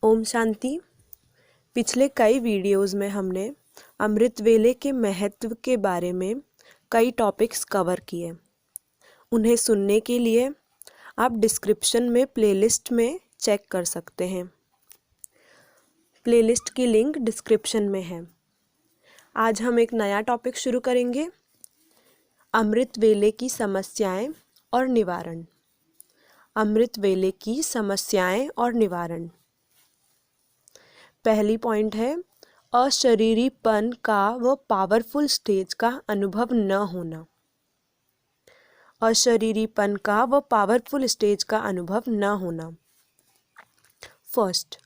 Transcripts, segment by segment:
ओम शांति। पिछले कई वीडियोस में हमने अमृत वेले के महत्व के बारे में कई टॉपिक्स कवर किए। उन्हें सुनने के लिए आप डिस्क्रिप्शन में प्लेलिस्ट में चेक कर सकते हैं। प्लेलिस्ट की लिंक डिस्क्रिप्शन में है। आज हम एक नया टॉपिक शुरू करेंगे, अमृत वेले की समस्याएं और निवारण। अमृत वेले की समस्याएं और निवारण। पहली पॉइंट है अशरीरीपन का व पावरफुल स्टेज का अनुभव न होना। अशरीरीपन का व पावरफुल स्टेज का अनुभव न होना। फर्स्ट,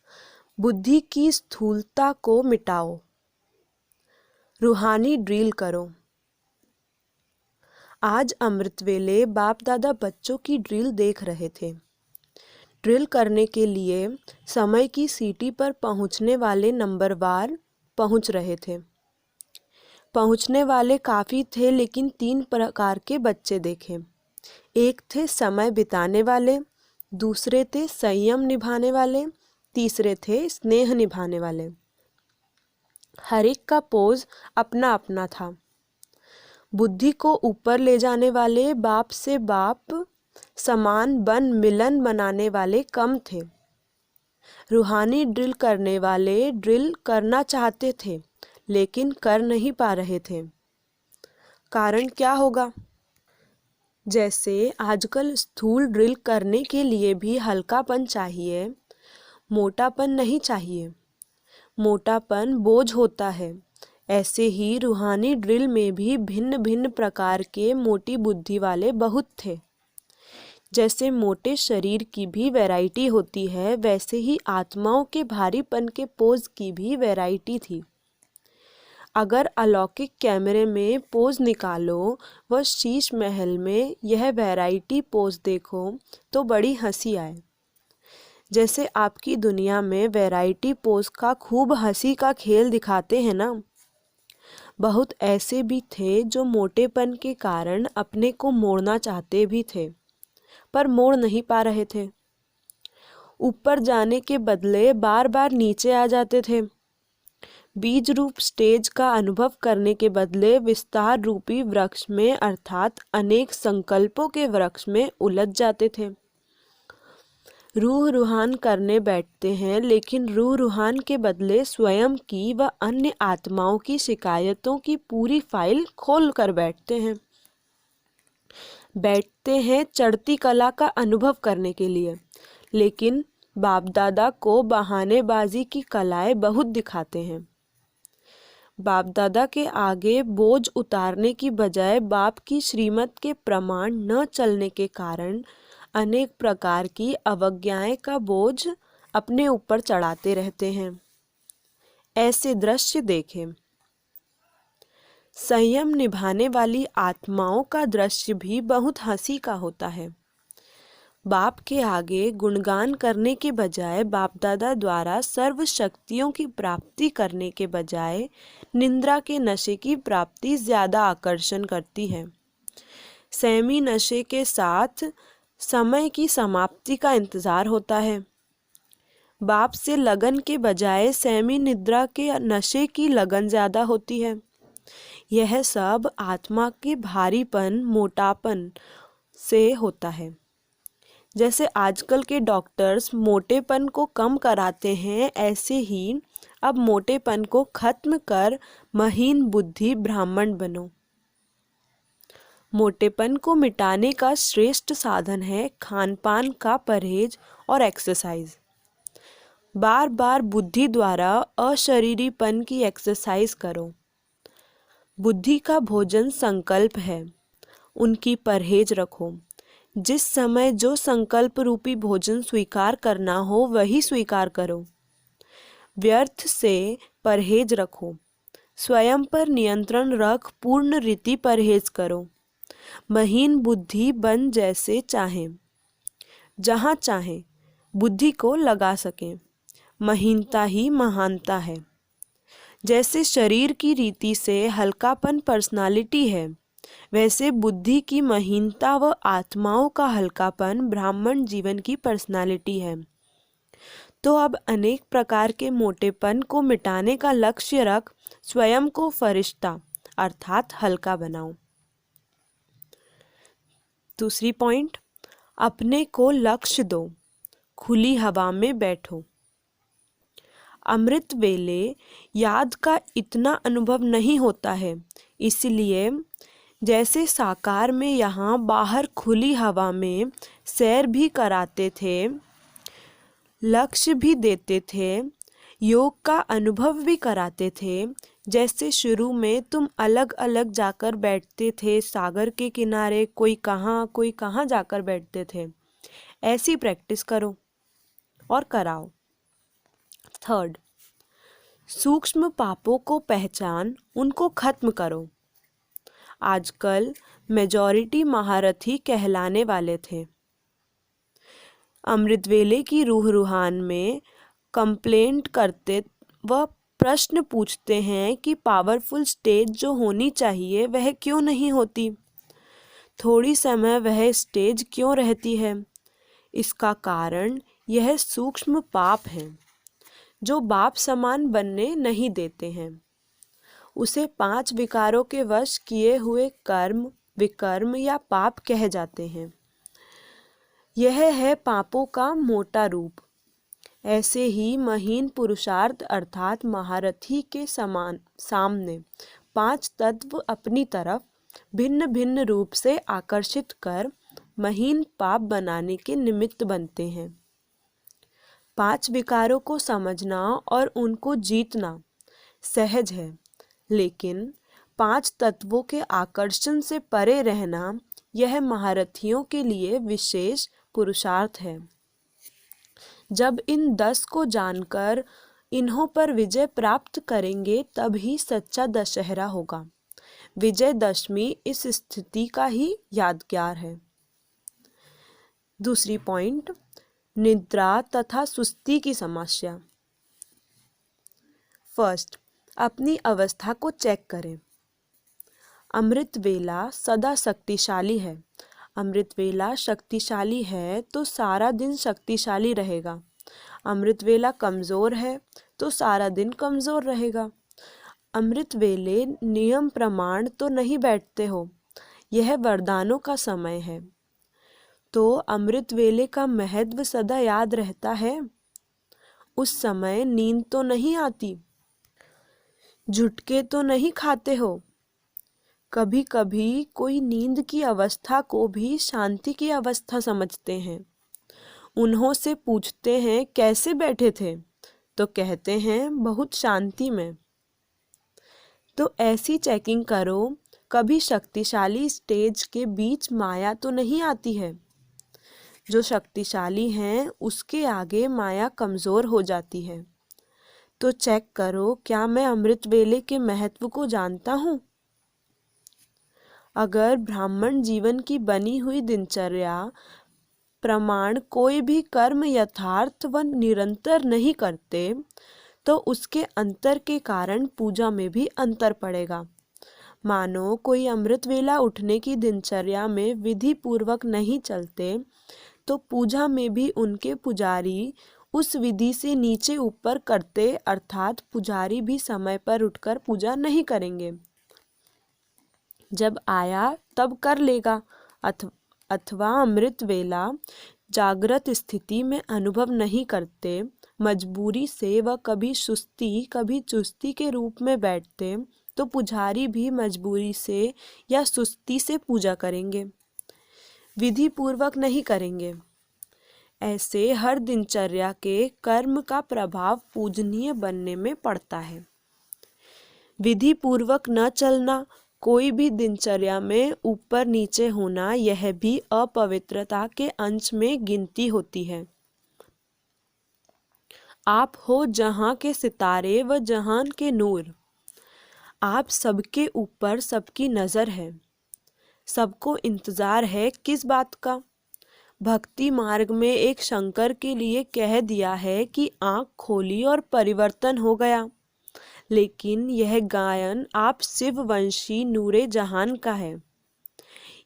बुद्धि की स्थूलता को मिटाओ, रूहानी ड्रिल करो। आज अमृत वेले बाप दादा बच्चों की ड्रिल देख रहे थे। ड्रिल करने के लिए समय की सीटी पर पहुंचने वाले नंबरवार पहुंच रहे थे। पहुंचने वाले काफ़ी थे, लेकिन 3 प्रकार के बच्चे देखे। एक थे समय बिताने वाले, दूसरे थे संयम निभाने वाले, तीसरे थे स्नेह निभाने वाले। हर एक का पोज अपना अपना था। बुद्धि को ऊपर ले जाने वाले बाप से बाप समान बन मिलन बनाने वाले कम थे। रूहानी ड्रिल करने वाले ड्रिल करना चाहते थे, लेकिन कर नहीं पा रहे थे। कारण क्या होगा? जैसे आजकल स्थूल ड्रिल करने के लिए भी हल्कापन चाहिए, मोटापन नहीं चाहिए। मोटापन बोझ होता है। ऐसे ही रूहानी ड्रिल में भी भिन्न भिन्न प्रकार के मोटी बुद्धि वाले बहुत थे। जैसे मोटे शरीर की भी वैरायटी होती है, वैसे ही आत्माओं के भारीपन के पोज की भी वैरायटी थी। अगर अलौकिक कैमरे में पोज निकालो व शीश महल में यह वैरायटी पोज देखो तो बड़ी हंसी आए। जैसे आपकी दुनिया में वैरायटी पोज का खूब हंसी का खेल दिखाते हैं ना। बहुत ऐसे भी थे जो मोटेपन के कारण अपने को मोड़ना चाहते भी थे, पर मोड़ नहीं पा रहे थे। ऊपर जाने के बदले बार बार नीचे आ जाते थे। बीज रूप स्टेज का अनुभव करने के बदले विस्तार रूपी वृक्ष में अर्थात अनेक संकल्पों के वृक्ष में उलझ जाते थे। रूह रूहान करने बैठते हैं, लेकिन रूह रूहान के बदले स्वयं की व अन्य आत्माओं की शिकायतों की पूरी फाइल खोल कर बैठते हैं चढ़ती कला का अनुभव करने के लिए। लेकिन बाप दादा को बहानेबाजी की कलाएं बहुत दिखाते हैं। बाप दादा के आगे बोझ उतारने की बजाय बाप की श्रीमत के प्रमाण न चलने के कारण अनेक प्रकार की अवज्ञाएं का बोझ अपने ऊपर चढ़ाते रहते हैं। ऐसे दृश्य देखें। संयम निभाने वाली आत्माओं का दृश्य भी बहुत हंसी का होता है। बाप के आगे गुणगान करने के बजाय बाप दादा द्वारा सर्व शक्तियों की प्राप्ति करने के बजाय निंद्रा के नशे की प्राप्ति ज़्यादा आकर्षण करती है। सैमी नशे के साथ समय की समाप्ति का इंतज़ार होता है। बाप से लगन के बजाय सैमी निद्रा के नशे की लगन ज़्यादा होती है। यह सब आत्मा के भारीपन मोटापन से होता है। जैसे आजकल के डॉक्टर्स मोटेपन को कम कराते हैं, ऐसे ही अब मोटेपन को खत्म कर महीन बुद्धि ब्राह्मण बनो। मोटेपन को मिटाने का श्रेष्ठ साधन है खान पान का परहेज और एक्सरसाइज। बार बार बुद्धि द्वारा अशरीरीपन की एक्सरसाइज करो। बुद्धि का भोजन संकल्प है, उनकी परहेज रखो। जिस समय जो संकल्प रूपी भोजन स्वीकार करना हो वही स्वीकार करो। व्यर्थ से परहेज रखो। स्वयं पर नियंत्रण रख पूर्ण रीति परहेज करो। महीन बुद्धि बन जैसे चाहें, जहाँ चाहें बुद्धि को लगा सकें। महीनता ही महानता है। जैसे शरीर की रीति से हल्कापन पर्सनालिटी है, वैसे बुद्धि की महीनता व आत्माओं का हल्कापन ब्राह्मण जीवन की पर्सनालिटी है। तो अब अनेक प्रकार के मोटेपन को मिटाने का लक्ष्य रख स्वयं को फरिश्ता अर्थात हल्का बनाओ। दूसरी पॉइंट, अपने को लक्ष्य दो, खुली हवा में बैठो। अमृत वेले याद का इतना अनुभव नहीं होता है, इसलिए जैसे साकार में यहाँ बाहर खुली हवा में सैर भी कराते थे, लक्ष्य भी देते थे, योग का अनुभव भी कराते थे। जैसे शुरू में तुम अलग अलग जाकर बैठते थे सागर के किनारे, कोई कहाँ जाकर बैठते थे, ऐसी प्रैक्टिस करो और कराओ। थर्ड, सूक्ष्म पापों को पहचान, उनको खत्म करो। आजकल मेजॉरिटी महारथी कहलाने वाले थे। अमृतवेले की रूह रूहान में कंप्लेंट करते व प्रश्न पूछते हैं कि पावरफुल स्टेज जो होनी चाहिए वह क्यों नहीं होती, थोड़ी समय वह स्टेज क्यों रहती है। इसका कारण यह सूक्ष्म पाप है जो बाप समान बनने नहीं देते हैं। उसे 5 विकारों के वश किए हुए कर्म, विकर्म या पाप कहे जाते हैं। यह है पापों का मोटा रूप। ऐसे ही महीन पुरुषार्थ अर्थात महारथी के सामने 5 तत्व अपनी तरफ भिन्न भिन्न रूप से आकर्षित कर महीन पाप बनाने के निमित्त बनते हैं। 5 विकारों को समझना और उनको जीतना सहज है, लेकिन 5 तत्वों के आकर्षण से परे रहना यह महारथियों के लिए विशेष पुरुषार्थ है। जब इन 10 को जानकर इन्हों पर विजय प्राप्त करेंगे तभी सच्चा दशहरा होगा। विजयदशमी इस स्थिति का ही यादगार है। दूसरी पॉइंट, निद्रा तथा सुस्ती की समस्या। फर्स्ट, अपनी अवस्था को चेक करें। अमृत वेला सदा शक्तिशाली है। अमृत वेला शक्तिशाली है तो सारा दिन शक्तिशाली रहेगा। अमृत वेला कमज़ोर है तो सारा दिन कमज़ोर रहेगा। अमृत वेले नियम प्रमाण तो नहीं बैठते हो, यह वरदानों का समय है। तो अमृत वेले का महत्व सदा याद रहता है। उस समय नींद तो नहीं आती, झुटके तो नहीं खाते हो। कभी कभी कोई नींद की अवस्था को भी शांति की अवस्था समझते हैं। उन्हों से पूछते हैं कैसे बैठे थे, तो कहते हैं बहुत शांति में। तो ऐसी चेकिंग करो, कभी शक्तिशाली स्टेज के बीच माया तो नहीं आती है। जो शक्तिशाली हैं उसके आगे माया कमज़ोर हो जाती है। तो चेक करो, क्या मैं अमृत वेले के महत्व को जानता हूँ। अगर ब्राह्मण जीवन की बनी हुई दिनचर्या प्रमाण कोई भी कर्म यथार्थ व निरंतर नहीं करते तो उसके अंतर के कारण पूजा में भी अंतर पड़ेगा। मानो कोई अमृत वेला उठने की दिनचर्या में विधि पूर्वक नहीं चलते तो पूजा में भी उनके पुजारी उस विधि से नीचे ऊपर करते, अर्थात पुजारी भी समय पर उठकर पूजा नहीं करेंगे। जब आया तब कर लेगा, अथवा अमृत वेला जागृत स्थिति में अनुभव नहीं करते, मजबूरी से व कभी सुस्ती कभी चुस्ती के रूप में बैठते तो पुजारी भी मजबूरी से या सुस्ती से पूजा करेंगे, विधि पूर्वक नहीं करेंगे। ऐसे हर दिनचर्या के कर्म का प्रभाव पूजनीय बनने में पड़ता है। विधि पूर्वक न चलना, कोई भी दिनचर्या में ऊपर नीचे होना, यह भी अपवित्रता के अंश में गिनती होती है। आप हो जहां के सितारे व जहान के नूर। आप सबके ऊपर सबकी नज़र है, सबको इंतज़ार है किस बात का। भक्ति मार्ग में एक शंकर के लिए कह दिया है कि आँख खोली और परिवर्तन हो गया, लेकिन यह गायन आप शिववंशी नूरे जहान का है।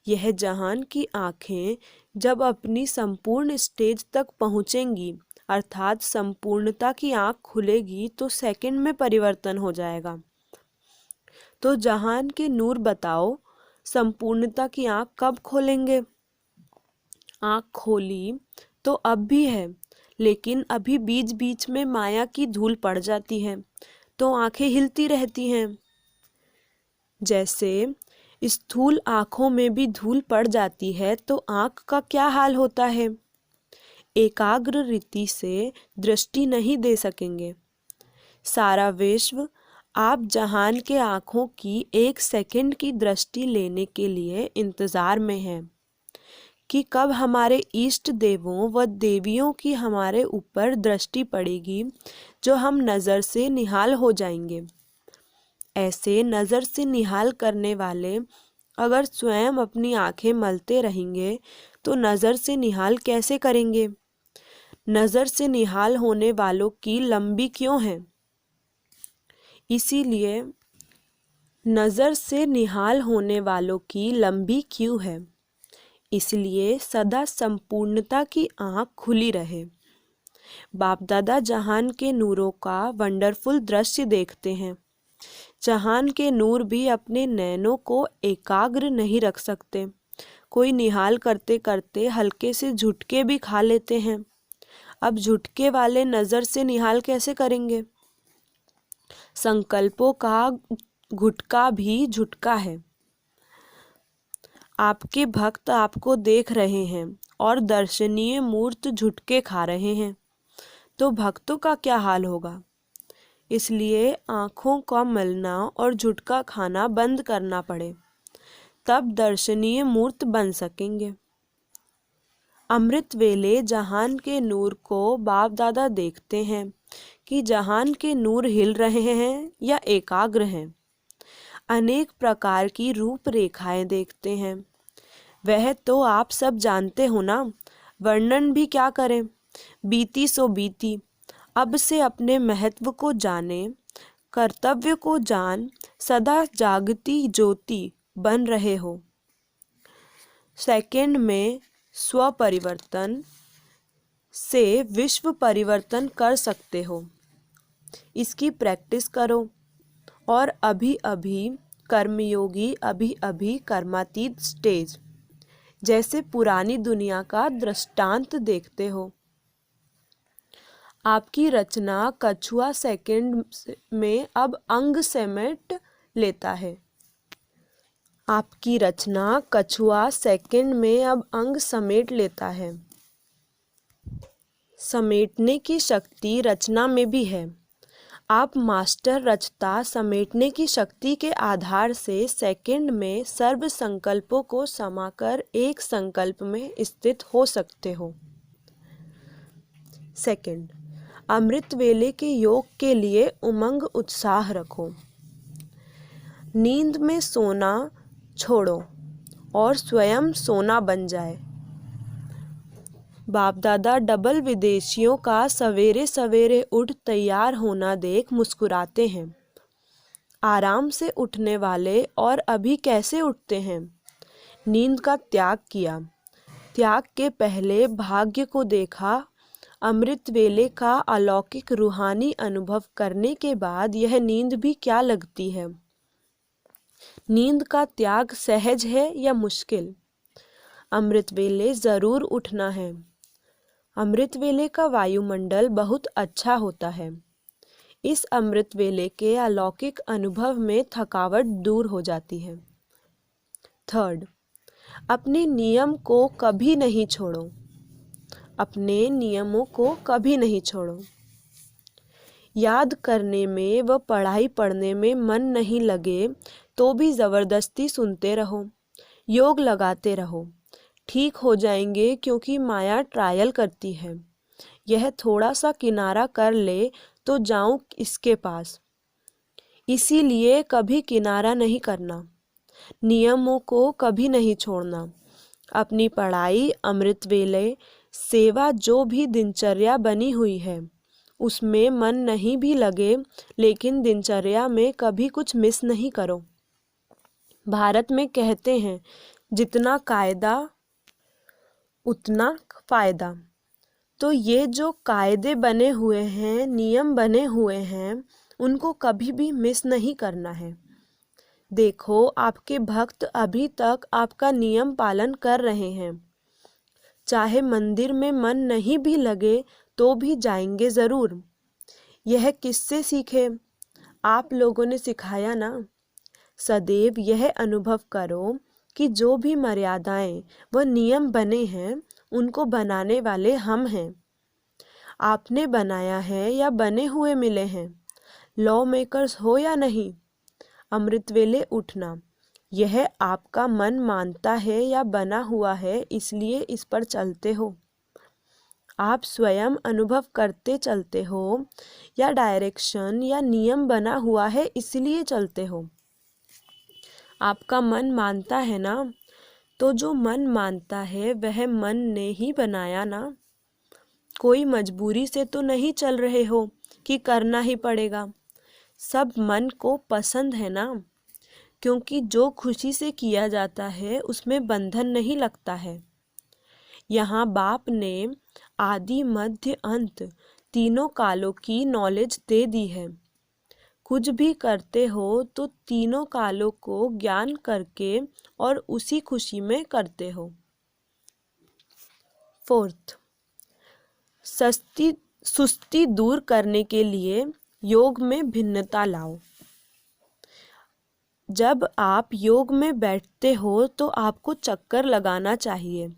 यह जहान की आँखें जब अपनी संपूर्ण स्टेज तक पहुँचेंगी, अर्थात संपूर्णता की आँख खुलेगी तो सेकंड में परिवर्तन हो जाएगा। तो जहान के नूर बताओ, संपूर्णता की आँख कब खोलेंगे? आँख खोली तो अब भी है, लेकिन अभी बीच बीच में माया की धूल पड़ जाती है तो आंखें हिलती रहती हैं। जैसे स्थूल आँखों में भी धूल पड़ जाती है तो आँख का क्या हाल होता है? एकाग्र रीति से दृष्टि नहीं दे सकेंगे। सारा विश्व आप जहान के आँखों की एक सेकंड की दृष्टि लेने के लिए इंतज़ार में है कि कब हमारे इष्ट देवों व देवियों की हमारे ऊपर दृष्टि पड़ेगी, जो हम नज़र से निहाल हो जाएंगे। ऐसे नज़र से निहाल करने वाले अगर स्वयं अपनी आंखें मलते रहेंगे तो नज़र से निहाल कैसे करेंगे? नज़र से निहाल होने वालों की लंबी क्यों है? इसीलिए नज़र से निहाल होने वालों की लंबी क्यों है? इसलिए सदा संपूर्णता की आँख खुली रहे। बाप दादा जहान के नूरों का वंडरफुल दृश्य देखते हैं। जहान के नूर भी अपने नैनों को एकाग्र नहीं रख सकते। कोई निहाल करते करते हल्के से झुटके भी खा लेते हैं। अब झुटके वाले नज़र से निहाल कैसे करेंगे? संकल्पों का गुटका भी झुटका है। आपके भक्त आपको देख रहे हैं और दर्शनीय मूर्त झुटके खा रहे हैं, तो भक्तों का क्या हाल होगा? इसलिए आँखों का मलना और झुटका खाना बंद करना पड़े, तब दर्शनीय मूर्त बन सकेंगे। अमृत वेले जहान के नूर को बाप दादा देखते हैं कि जहान के नूर हिल रहे हैं या एकाग्र हैं। अनेक प्रकार की रूप रेखाएं देखते हैं। वह तो आप सब जानते हो ना, वर्णन भी क्या करें। बीती सो बीती। अब से अपने महत्व को जाने, कर्तव्य को जान, सदा जागती ज्योति बन रहे हो। सेकंड में स्व परिवर्तन से विश्व परिवर्तन कर सकते हो। इसकी प्रैक्टिस करो और अभी अभी कर्मयोगी, अभी अभी कर्मातीत स्टेज जैसे पुरानी दुनिया का दृष्टांत देखते हो। आपकी रचना कछुआ सेकंड में अब अंग समेट लेता है। आपकी रचना कछुआ सेकंड में अब अंग समेट लेता है। समेटने की शक्ति रचना में भी है। आप मास्टर रचता समेटने की शक्ति के आधार से सेकंड में सर्व संकल्पों को समाकर एक संकल्प में स्थित हो सकते हो। सेकंड, अमृत वेले के योग के लिए उमंग उत्साह रखो। नींद में सोना छोड़ो और स्वयं सोना बन जाए। बाप दादा डबल विदेशियों का सवेरे सवेरे उठ तैयार होना देख मुस्कुराते हैं। आराम से उठने वाले और अभी कैसे उठते हैं? नींद का त्याग किया। त्याग के पहले भाग्य को देखा। अमृत वेले का अलौकिक रूहानी अनुभव करने के बाद यह नींद भी क्या लगती है? नींद का त्याग सहज है या मुश्किल? अमृत वेले ज़रूर उठना है। अमृत वेले का वायुमंडल बहुत अच्छा होता है। इस अमृत वेले के अलौकिक अनुभव में थकावट दूर हो जाती है। थर्ड, अपने नियम को कभी नहीं छोड़ो। अपने नियमों को कभी नहीं छोड़ो। याद करने में व पढ़ाई पढ़ने में मन नहीं लगे तो भी ज़बरदस्ती सुनते रहो, योग लगाते रहो। ठीक हो जाएंगे, क्योंकि माया ट्रायल करती है। यह थोड़ा सा किनारा कर ले तो जाऊं इसके पास। इसीलिए कभी किनारा नहीं करना। नियमों को कभी नहीं छोड़ना। अपनी पढ़ाई, अमृत वेले, सेवा, जो भी दिनचर्या बनी हुई है उसमें मन नहीं भी लगे, लेकिन दिनचर्या में कभी कुछ मिस नहीं करो। भारत में कहते हैं, जितना कायदा उतना फायदा। तो ये जो कायदे बने हुए हैं, नियम बने हुए हैं, उनको कभी भी मिस नहीं करना है। देखो, आपके भक्त अभी तक आपका नियम पालन कर रहे हैं। चाहे मंदिर में मन नहीं भी लगे तो भी जाएंगे ज़रूर। यह किससे सीखे? आप लोगों ने सिखाया ना। सदैव यह अनुभव करो कि जो भी मर्यादाएं व नियम बने हैं, उनको बनाने वाले हम हैं। आपने बनाया है या बने हुए मिले हैं? लॉ मेकर्स हो या नहीं? अमृत वेले उठना, यह आपका मन मानता है या बना हुआ है, इसलिए इस पर चलते हो? आप स्वयं अनुभव करते चलते हो या डायरेक्शन या नियम बना हुआ है इसलिए चलते हो? आपका मन मानता है ना, तो जो मन मानता है वह मन ने ही बनाया ना। कोई मजबूरी से तो नहीं चल रहे हो कि करना ही पड़ेगा। सब मन को पसंद है ना, क्योंकि जो खुशी से किया जाता है उसमें बंधन नहीं लगता है। यहाँ बाप ने आदि मध्य अंत तीनों कालों की नॉलेज दे दी है। कुछ भी करते हो तो तीनों कालों को ज्ञान करके और उसी खुशी में करते हो। 4th, सुस्ती दूर करने के लिए योग में भिन्नता लाओ। जब आप योग में बैठते हो तो आपको चक्कर लगाना चाहिए।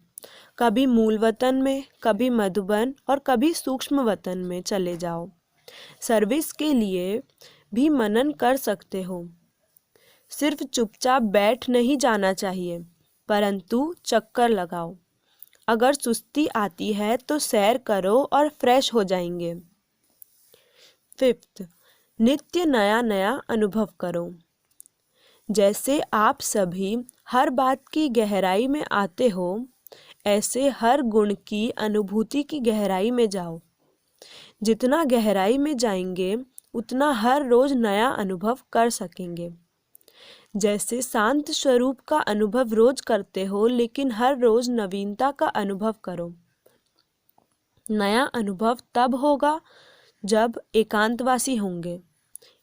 कभी मूल वतन में, कभी मधुबन और कभी सूक्ष्म वतन में चले जाओ। सर्विस के लिए भी मनन कर सकते हो। सिर्फ चुपचाप बैठ नहीं जाना चाहिए, परंतु चक्कर लगाओ। अगर सुस्ती आती है तो सैर करो और फ्रेश हो जाएंगे। 5th, नित्य नया नया अनुभव करो। जैसे आप सभी हर बात की गहराई में आते हो, ऐसे हर गुण की अनुभूति की गहराई में जाओ। जितना गहराई में जाएंगे उतना हर रोज नया अनुभव कर सकेंगे। जैसे शांत स्वरूप का अनुभव रोज करते हो, लेकिन हर रोज नवीनता का अनुभव करो। नया अनुभव तब होगा जब एकांतवासी होंगे।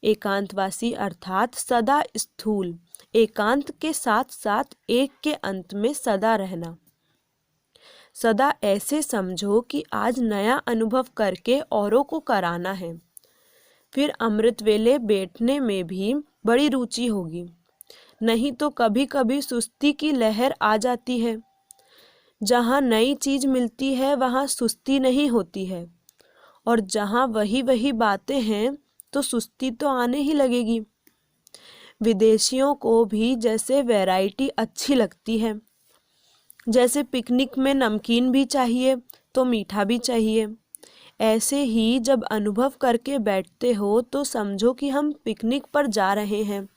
एकांतवासी अर्थात सदा स्थूल, एकांत के साथ साथ एक के अंत में सदा रहना। सदा ऐसे समझो कि आज नया अनुभव करके औरों को कराना है। फिर अमृत वेले बैठने में भी बड़ी रुचि होगी। नहीं तो कभी कभी सुस्ती की लहर आ जाती है। जहाँ नई चीज मिलती है वहाँ सुस्ती नहीं होती है, और जहाँ वही वही बातें हैं तो सुस्ती तो आने ही लगेगी। विदेशियों को भी जैसे वैरायटी अच्छी लगती है, जैसे पिकनिक में नमकीन भी चाहिए तो मीठा भी चाहिए, ऐसे ही जब अनुभव करके बैठते हो तो समझो कि हम पिकनिक पर जा रहे हैं।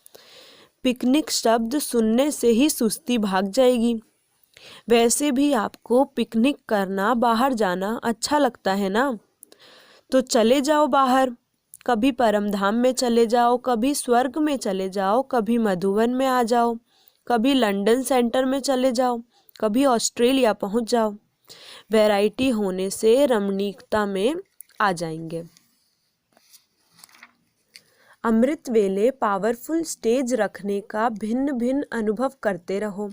पिकनिक शब्द सुनने से ही सुस्ती भाग जाएगी। वैसे भी आपको पिकनिक करना, बाहर जाना अच्छा लगता है ना, तो चले जाओ बाहर। कभी परमधाम में चले जाओ, कभी स्वर्ग में चले जाओ, कभी मधुबन में आ जाओ, कभी लंदन सेंटर में चले जाओ, कभी ऑस्ट्रेलिया पहुंच जाओ। वैरायटी होने से रमणीकता में आ जाएंगे। अमृत वेले पावरफुल स्टेज रखने का भिन्न भिन्न अनुभव करते रहो।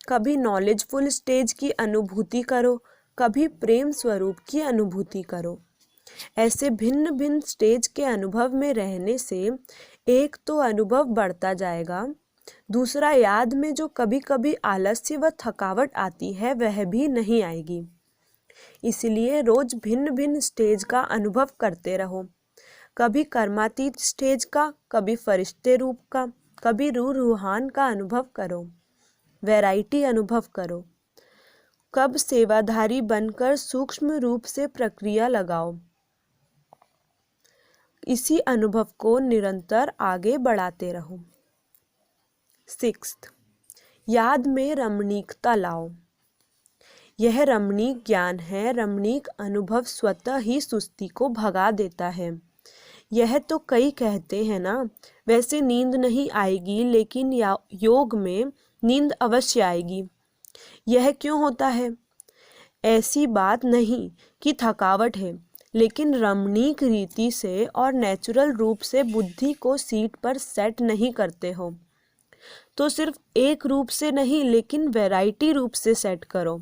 कभी नॉलेजफुल स्टेज की अनुभूति करो, कभी प्रेम स्वरूप की अनुभूति करो। ऐसे भिन्न भिन्न स्टेज के अनुभव में रहने से एक तो अनुभव बढ़ता जाएगा, दूसरा याद में जो कभी कभी आलस्य व थकावट आती है वह भी नहीं आएगी। इसलिए रोज भिन्न भिन्न स्टेज का अनुभव करते रहो। कभी कर्मातीत स्टेज का, कभी फरिश्ते रूप का, कभी रूहान का अनुभव करो। वैरायटी अनुभव करो। कब सेवाधारी बनकर सूक्ष्म रूप से प्रक्रिया लगाओ। इसी अनुभव को निरंतर आगे बढ़ाते रहो। 6th, याद में रमणीकता लाओ। यह रमणीक ज्ञान है। रमणीक अनुभव स्वतः ही सुस्ती को भगा देता है। यह तो कई कहते हैं ना, वैसे नींद नहीं आएगी, लेकिन योग में नींद अवश्य आएगी। यह क्यों होता है? ऐसी बात नहीं कि थकावट है, लेकिन रमणीक रीति से और नेचुरल रूप से बुद्धि को सीट पर सेट नहीं करते हो तो सिर्फ एक रूप से नहीं लेकिन वैरायटी रूप से सेट करो।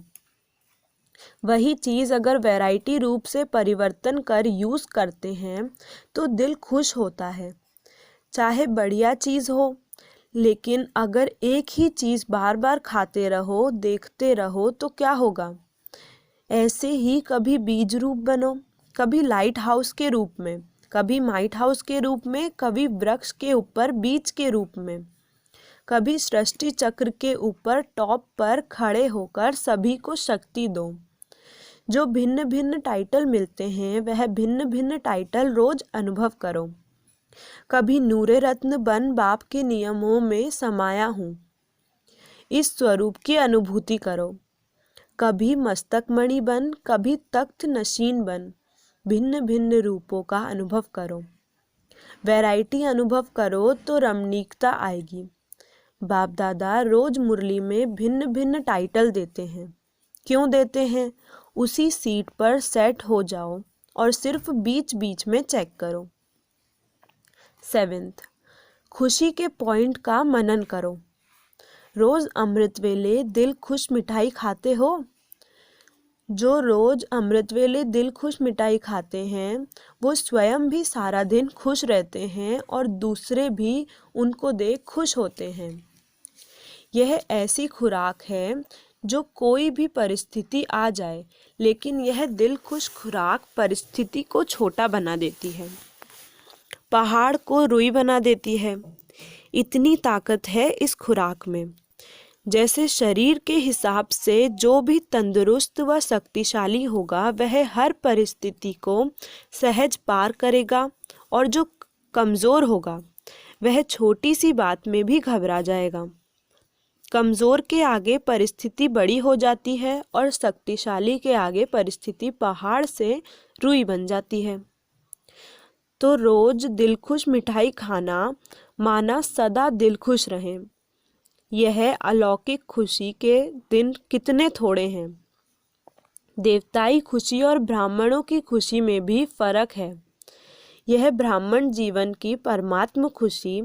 वही चीज़ अगर वैरायटी रूप से परिवर्तन कर यूज़ करते हैं तो दिल खुश होता है, चाहे बढ़िया चीज़ हो। लेकिन अगर एक ही चीज़ बार बार खाते रहो, देखते रहो तो क्या होगा? ऐसे ही कभी बीज रूप बनो, कभी लाइट हाउस के रूप में, कभी माइट हाउस के रूप में, कभी वृक्ष के ऊपर बीज के रूप में, कभी सृष्टि चक्र के ऊपर टॉप पर खड़े होकर सभी को शक्ति दो। जो भिन्न भिन्न टाइटल मिलते हैं वह भिन्न भिन्न टाइटल रोज अनुभव करो। कभी नूरे रत्न बन बाप के नियमों में समाया हूँ, इस स्वरूप की अनुभूति करो। कभी मस्तक मणि बन, कभी तख्त नशीन बन, भिन्न भिन्न रूपों का अनुभव करो। वैरायटी अनुभव करो तो रमणीकता आएगी। बाप दादा रोज मुरली में भिन्न भिन्न टाइटल देते हैं। क्यों देते हैं? उसी सीट पर सेट हो जाओ और सिर्फ बीच बीच में चेक करो। 7th, खुशी के पॉइंट का मनन करो। रोज अमृत वेले दिल खुश मिठाई खाते हो? जो रोज अमृत वेले दिल खुश मिठाई खाते हैं वो स्वयं भी सारा दिन खुश रहते हैं और दूसरे भी उनको देख खुश होते हैं। यह ऐसी खुराक है जो कोई भी परिस्थिति आ जाए, लेकिन यह दिल खुश खुराक परिस्थिति को छोटा बना देती है, पहाड़ को रुई बना देती है। इतनी ताकत है इस खुराक में। जैसे शरीर के हिसाब से जो भी तंदुरुस्त व शक्तिशाली होगा वह हर परिस्थिति को सहज पार करेगा, और जो कमज़ोर होगा वह छोटी सी बात में भी घबरा जाएगा। कमज़ोर के आगे परिस्थिति बड़ी हो जाती है और शक्तिशाली के आगे परिस्थिति पहाड़ से रुई बन जाती है। तो रोज दिल खुश मिठाई खाना माना सदा दिल खुश रहें। यह अलौकिक खुशी के दिन कितने थोड़े हैं। देवताई खुशी और ब्राह्मणों की खुशी में भी फर्क है। यह ब्राह्मण जीवन की परमात्म खुशी,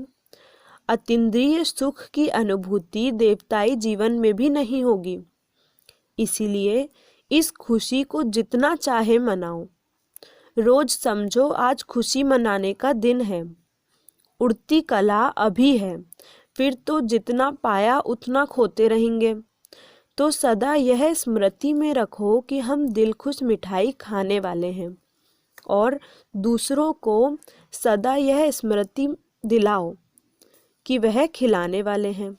अतीन्द्रिय सुख की अनुभूति देवताई जीवन में भी नहीं होगी। इसीलिए इस खुशी को जितना चाहे मनाओ। रोज समझो आज खुशी मनाने का दिन है। उड़ती कला अभी है, फिर तो जितना पाया उतना खोते रहेंगे। तो सदा यह स्मृति में रखो कि हम दिल खुश मिठाई खाने वाले हैं, और दूसरों को सदा यह स्मृति दिलाओ कि वह खिलाने वाले हैं,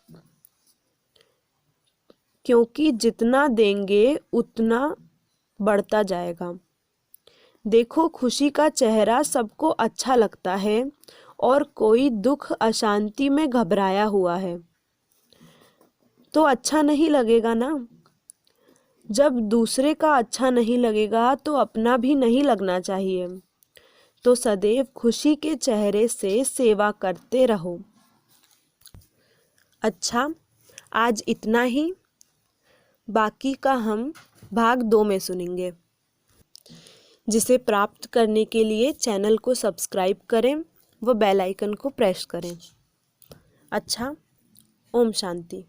क्योंकि जितना देंगे उतना बढ़ता जाएगा। देखो खुशी का चेहरा सबको अच्छा लगता है और कोई दुख अशांति में घबराया हुआ है तो अच्छा नहीं लगेगा ना। जब दूसरे का अच्छा नहीं लगेगा तो अपना भी नहीं लगना चाहिए। तो सदैव खुशी के चेहरे से सेवा करते रहो। अच्छा, आज इतना ही। बाकी का हम भाग 2 में सुनेंगे, जिसे प्राप्त करने के लिए चैनल को सब्सक्राइब करें व बेल आइकन को प्रेस करें। अच्छा, ओम शांति।